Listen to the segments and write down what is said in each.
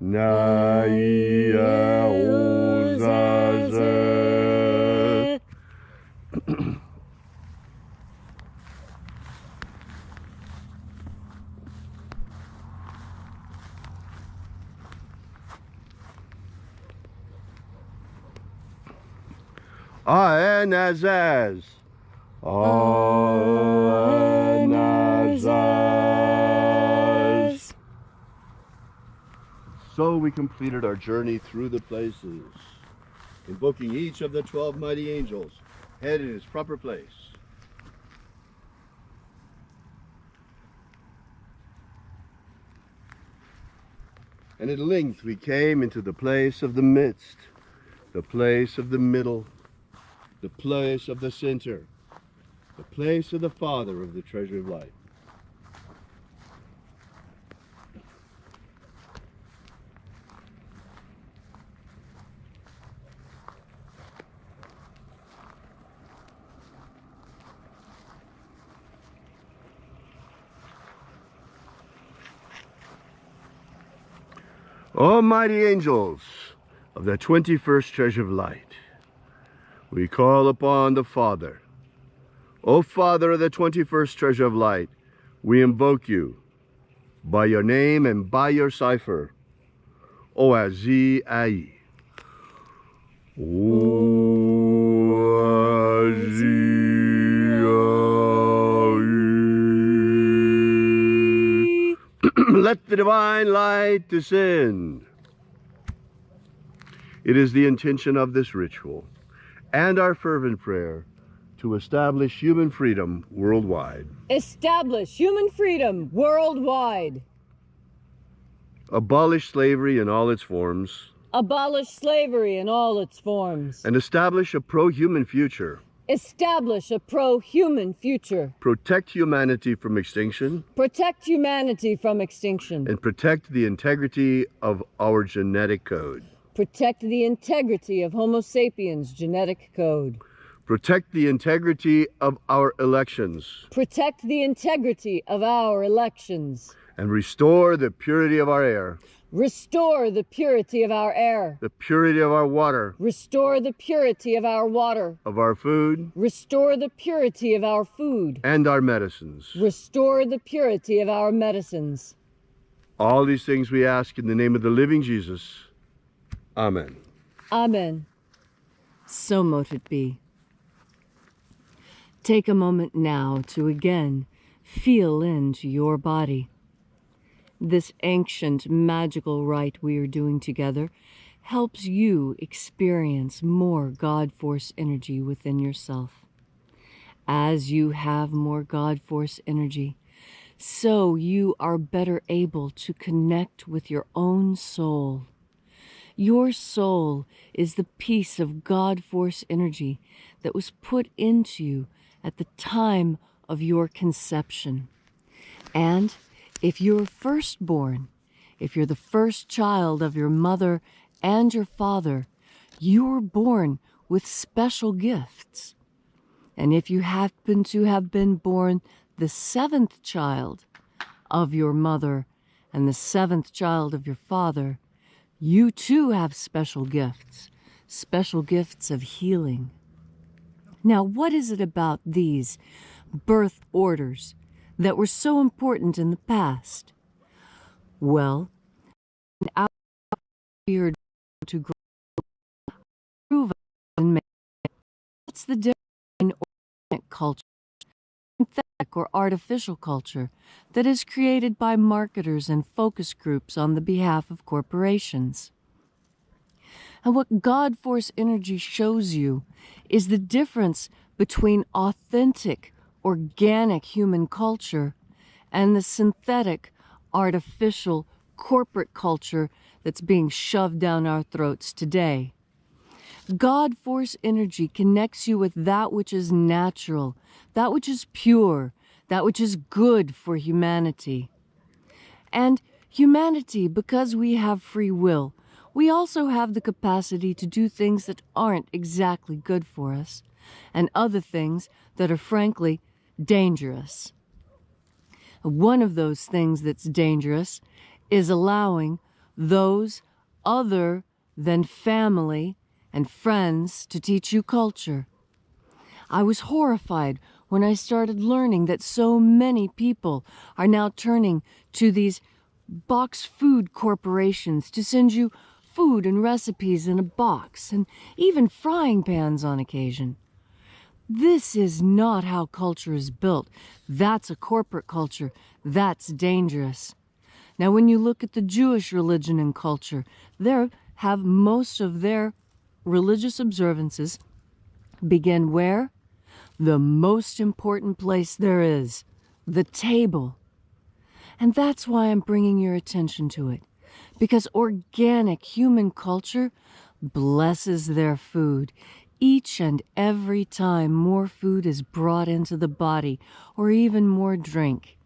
Na ia ozaze. Aenazaz. Aenazaz. So we completed our journey through the places, invoking each of the 12 mighty angels, head in its proper place. And at length we came into the place of the midst, the place of the middle, the place of the center, the place of the Father of the treasure of light. O mighty angels of the 21st treasure of light, we call upon the Father. O Father of the 21st treasure of light, we invoke you by your name and by your cipher. O Azi Ai. O Azi Ai. Let the divine light descend. It is the intention of this ritual and our fervent prayer to establish human freedom worldwide. Establish human freedom worldwide. Abolish slavery in all its forms. Abolish slavery in all its forms. And establish a pro-human future. Establish a pro-human future. Protect humanity from extinction. Protect humanity from extinction. And protect the integrity of our genetic code. Protect the integrity of Homo sapiens' genetic code. Protect the integrity of our elections. Protect the integrity of our elections. And restore the purity of our air. Restore the purity of our air. The purity of our water. Restore the purity of our water. Of our food. Restore the purity of our food. And our medicines. Restore the purity of our medicines. All these things we ask in the name of the living Jesus. Amen. Amen. So mote it be. Take a moment now to again feel into your body. This ancient magical rite we are doing together helps you experience more God Force energy within yourself. As you have more God Force energy, so you are better able to connect with your own soul. Your soul is the piece of God Force energy that was put into you at the time of your conception. And if you're firstborn, if you're the first child of your mother and your father, you were born with special gifts. And if you happen to have been born the seventh child of your mother and the seventh child of your father, you too have special gifts of healing. Now, what is it about these birth orders that were so important in the past? Well, our fear to grow, prove and make. What's the difference in organic culture, synthetic or artificial culture that is created by marketers and focus groups on the behalf of corporations? And what God Force energy shows you is the difference between authentic, organic human culture and the synthetic, artificial, corporate culture that's being shoved down our throats today. God Force energy connects you with that which is natural, that which is pure, that which is good for humanity. And humanity, because we have free will, we also have the capacity to do things that aren't exactly good for us, and other things that are frankly dangerous. One of those things that's dangerous is allowing those other than family and friends to teach you culture. I was horrified when I started learning that so many people are now turning to these box food corporations to send you food and recipes in a box, and even frying pans on occasion. This is not how culture is built. That's a corporate culture. That's dangerous. Now, when you look at the Jewish religion and culture, they have most of their religious observances begin where? The most important place there is, the table. And that's why I'm bringing your attention to it, because organic human culture blesses their food. Each and every time more food is brought into the body, or even more drink,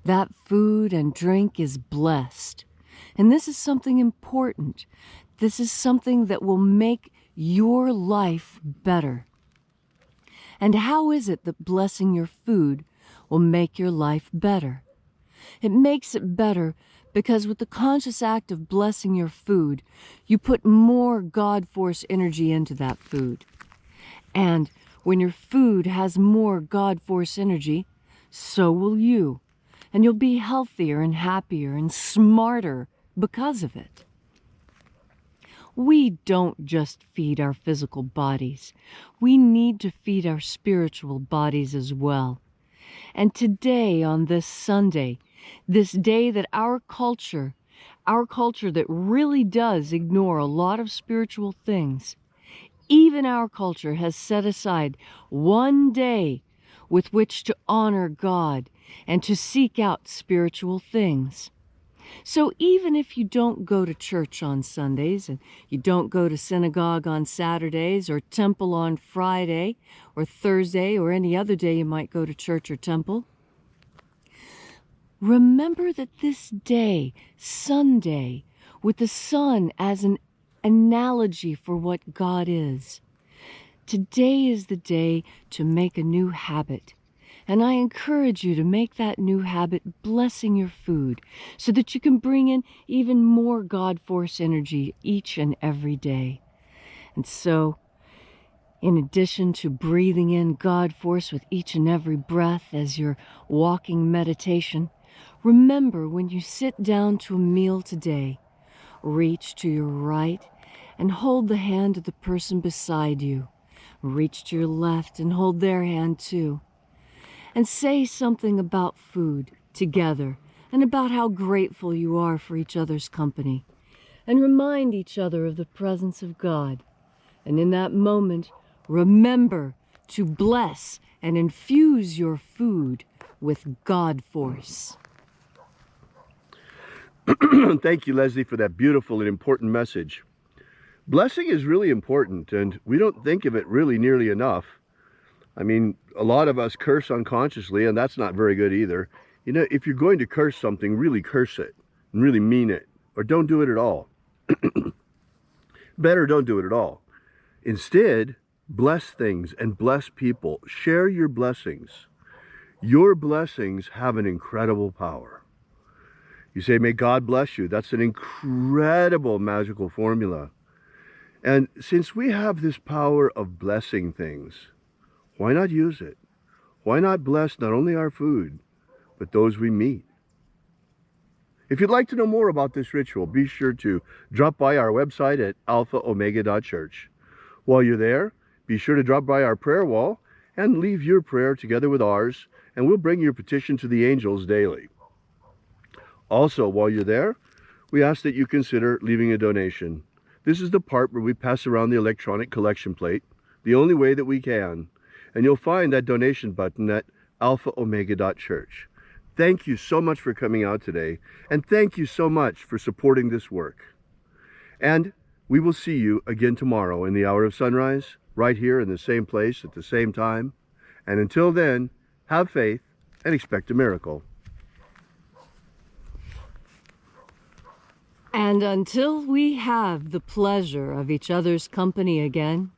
that food and drink is blessed. And this is something important. This is something that will make your life better. And how is it that blessing your food will make your life better? It makes it better because with the conscious act of blessing your food, you put more God force energy into that food. And when your food has more God force energy, so will you. And you'll be healthier and happier and smarter because of it. We don't just feed our physical bodies. We need to feed our spiritual bodies as well. And today, on this Sunday, this day that our culture that really does ignore a lot of spiritual things, even our culture has set aside one day with which to honor God and to seek out spiritual things. So even if you don't go to church on Sundays, and you don't go to synagogue on Saturdays, or temple on Friday, or Thursday, or any other day you might go to church or temple, remember that this day, Sunday, with the sun as an analogy for what God is, today is the day to make a new habit. And I encourage you to make that new habit blessing your food so that you can bring in even more God force energy each and every day. And so, in addition to breathing in God force with each and every breath as you're walking meditation, remember when you sit down to a meal today, reach to your right and hold the hand of the person beside you. Reach to your left and hold their hand too. And say something about food together and about how grateful you are for each other's company. And remind each other of the presence of God. And in that moment, remember to bless and infuse your food with God force. Thank you, Leslie, for that beautiful and important message. Blessing is really important, and we don't think of it really nearly enough. I mean, a lot of us curse unconsciously, and that's not very good either. You know, if you're going to curse something, really curse it and really mean it, or don't do it at all. Better don't do it at all. Instead, bless things and bless people. Share your blessings. Your blessings have an incredible power. You say, may God bless you. That's an incredible magical formula. And since we have this power of blessing things, why not use it? Why not bless not only our food, but those we meet? If you'd like to know more about this ritual, be sure to drop by our website at alphaomega.church. While you're there, be sure to drop by our prayer wall and leave your prayer together with ours, and we'll bring your petition to the angels daily. Also, while you're there, we ask that you consider leaving a donation. This is the part where we pass around the electronic collection plate, the only way that we can. And you'll find that donation button at alphaomega.church. Thank you so much for coming out today, and thank you so much for supporting this work. And we will see you again tomorrow in the hour of sunrise, right here in the same place at the same time. And until then, have faith and expect a miracle. And until we have the pleasure of each other's company again,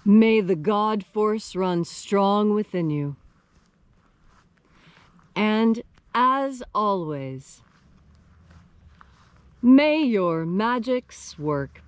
may the God force run strong within you. And as always, May your magics work